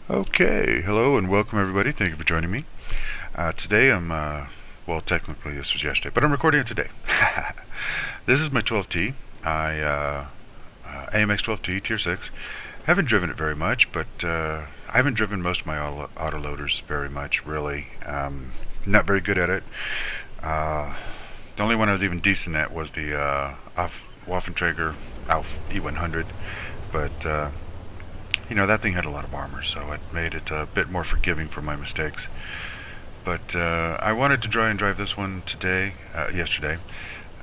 Okay, hello and welcome everybody. Thank you for joining me. Today well, technically this was yesterday, but I'm recording it today. This is my 12T. AMX 12T Tier 6. Haven't driven it very much, but I haven't driven most of my autoloaders very much, really. Not very good at it. The only one I was even decent at was the Waffenträger Alf E100, but that thing had a lot of armor, so it made it a bit more forgiving for my mistakes. But I wanted to try and drive this one yesterday.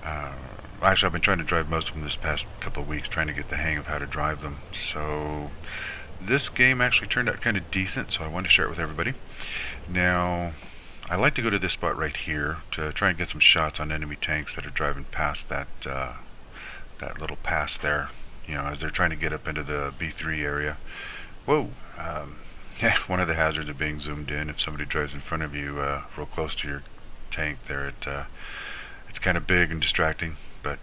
Uh, Actually, I've been trying to drive most of them this past couple of weeks, trying to get the hang of how to drive them. So this game actually turned out kind of decent, so I wanted to share it with everybody. Now, I like to go to this spot right here to try and get some shots on enemy tanks that are driving past that little pass there. As they're trying to get up into the B3 area. Whoa! Yeah, one of the hazards of being zoomed in. If somebody drives in front of you, real close to your tank, there, it's kind of big and distracting. But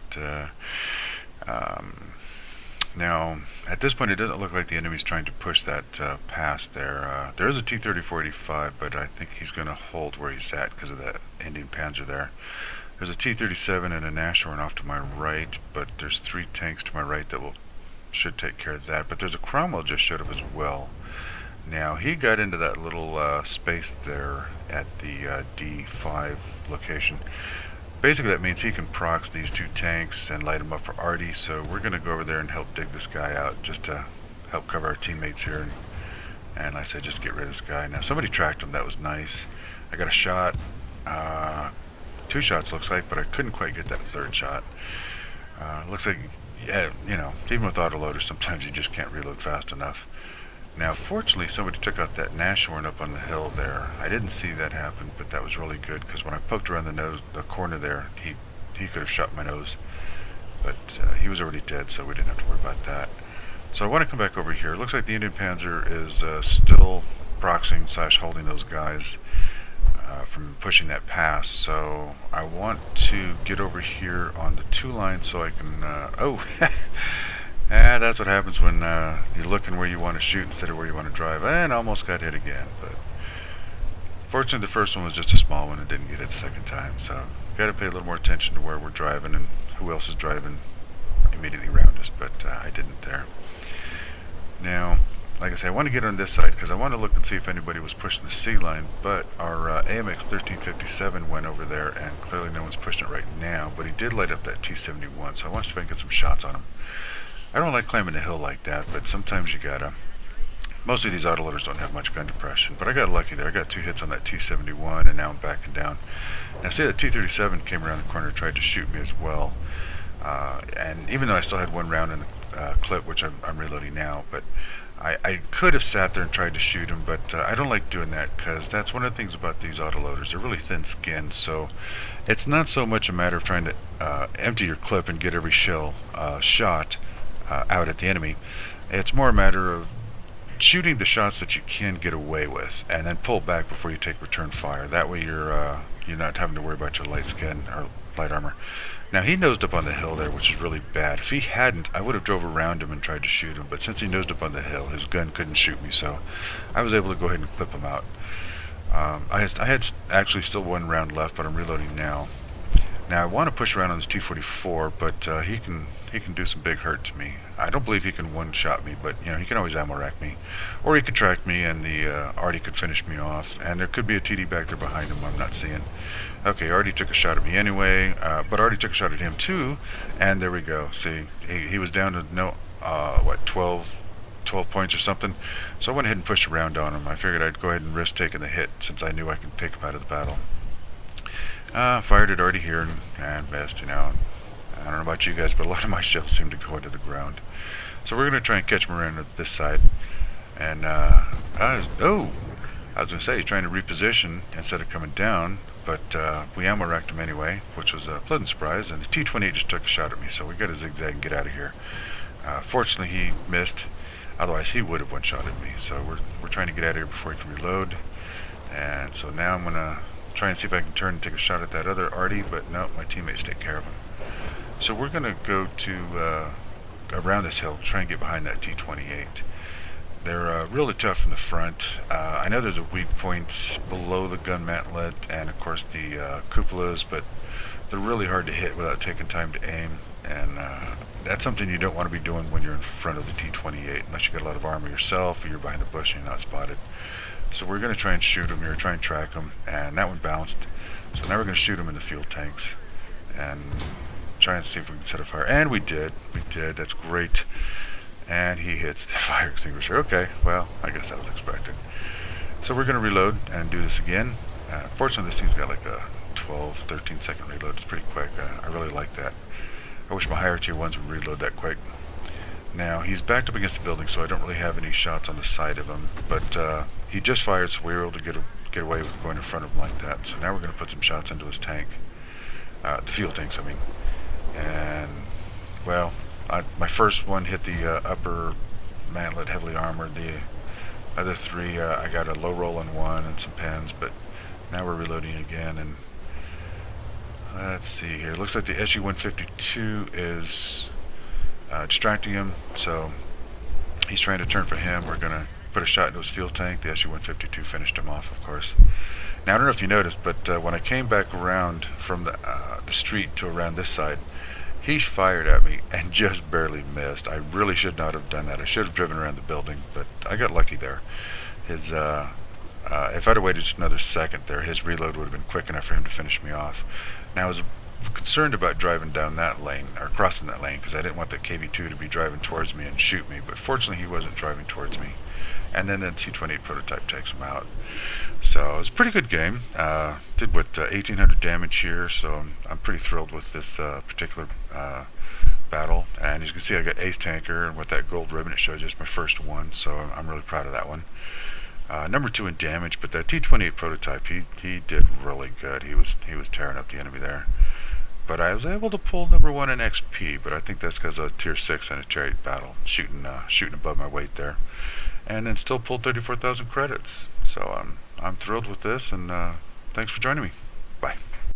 now, at this point, it doesn't look like the enemy's trying to push that past there. There is a T-34-85, but I think he's going to hold where he's at because of that Indian Panzer there. There's a T-37 and a Nashorn off to my right, but there's 3 tanks to my right that should take care of that. But there's a Cromwell just showed up as well. Now, he got into that little space there at the D5 location. Basically, that means he can prox these 2 tanks and light them up for Artie, so we're going to go over there and help dig this guy out just to help cover our teammates here. And like I said, just get rid of this guy. Now, somebody tracked him. That was nice. I got a shot. 2 shots looks like, but I couldn't quite get that 3rd shot. Looks like, yeah, even with autoloaders, sometimes you just can't reload fast enough. Now, fortunately, somebody took out that Nashorn up on the hill there. I didn't see that happen, but that was really good, because when I poked around the corner there, he could have shot my nose. But he was already dead, so we didn't have to worry about that. So I want to come back over here. It looks like the Indian Panzer is still proxying / holding those guys from pushing that pass. So I want to get over here on the 2 line so I can that's what happens when you're looking where you want to shoot instead of where you want to drive, and almost got hit again. But fortunately, the first one was just a small one and didn't get hit the second time. So got to pay a little more attention to where we're driving and who else is driving immediately around us, but I didn't there. Now, like I say, I want to get on this side because I want to look and see if anybody was pushing the C line, but our AMX 1357 went over there, and clearly no one's pushing it right now, but he did light up that T71, so I want to see if I can get some shots on him. I don't like climbing a hill like that, but sometimes you gotta. Most of these autoloaders don't have much gun depression, but I got lucky there. I got 2 hits on that T71, and now I'm backing down. Now, see, that T37 came around the corner and tried to shoot me as well, and even though I still had 1 round in the clip, which I'm reloading now, but I could have sat there and tried to shoot him, but I don't like doing that because that's one of the things about these autoloaders. They're really thin-skinned, so it's not so much a matter of trying to empty your clip and get every shell shot out at the enemy. It's more a matter of shooting the shots that you can get away with and then pull back before you take return fire. That way you're not having to worry about your light skin or light armor. Now, he nosed up on the hill there, which is really bad. If he hadn't, I would have drove around him and tried to shoot him, but since he nosed up on the hill, his gun couldn't shoot me, so I was able to go ahead and clip him out. I had actually still 1 round left, but I'm reloading now. Now, I want to push around on this T-44, but he can do some big hurt to me. I don't believe he can one-shot me, but he can always ammo rack me. Or he could track me, and the Artie could finish me off. And there could be a TD back there behind him I'm not seeing. Okay, Artie took a shot at me anyway, but Artie took a shot at him too, and there we go. See, he was down to 12 points or something. So I went ahead and pushed around on him. I figured I'd go ahead and risk taking the hit since I knew I could take him out of the battle. Fired it already here and missed, I don't know about you guys, but a lot of my shells seem to go into the ground. So we're going to try and catch him around this side. And, I was going to say, he's trying to reposition instead of coming down, but we ammo racked him anyway, which was a pleasant surprise, and the T-28 just took a shot at me, so we got to zigzag and get out of here. Fortunately, he missed, otherwise he would have one-shotted me, so we're trying to get out of here before he can reload. And so now I'm going to try and see if I can turn and take a shot at that other Artie, but no, my teammates take care of him. So we're going to go to around this hill, try and get behind that T-28. They're really tough in the front. I know there's a weak point below the gun mantlet and of course the cupolas, but they're really hard to hit without taking time to aim, and that's something you don't want to be doing when you're in front of the T-28 unless you got a lot of armor yourself or you're behind a bush and you're not spotted. So we're going to try and shoot him here, try and track him, and that one bounced. So now we're going to shoot him in the fuel tanks and try and see if we can set a fire. And we did. That's great. And he hits the fire extinguisher. Okay, well, I guess that was expected. So we're going to reload and do this again. Fortunately, this thing's got like a 12, 13 second reload. It's pretty quick. I really like that. I wish my higher tier ones would reload that quick. Now, he's backed up against the building, so I don't really have any shots on the side of him. But he just fired, so we were able to get away with going in front of him like that. So now we're going to put some shots into his tank. The fuel tanks, I mean. And, well, my first one hit the upper mantlet, heavily armored. The other three, I got a low roll on one and some pens, but now we're reloading again. And let's see here. It looks like the SU-152 is distracting him, so he's trying to turn for him. We're going to put a shot into his fuel tank. The SU-152 finished him off, of course. Now, I don't know if you noticed, but when I came back around from the street to around this side, he fired at me and just barely missed. I really should not have done that. I should have driven around the building, but I got lucky there. His if I'd have waited just another second there, his reload would have been quick enough for him to finish me off. Now, I was concerned about driving down that lane, or crossing that lane, because I didn't want the KV-2 to be driving towards me and shoot me, but fortunately he wasn't driving towards me. And then the T-28 prototype takes him out. So it was a pretty good game. Did 1,800 damage here, so I'm pretty thrilled with this particular battle. And as you can see, I got Ace Tanker, and with that gold ribbon it shows you it's my first one, so I'm really proud of that one. Number 2 in damage, but that T-28 prototype, he did really good. He was tearing up the enemy there. But I was able to pull number 1 in XP, but I think that's because of tier 6 in a tier 8 battle, shooting above my weight there. And then still pulled 34,000 credits. So I'm thrilled with this, and thanks for joining me.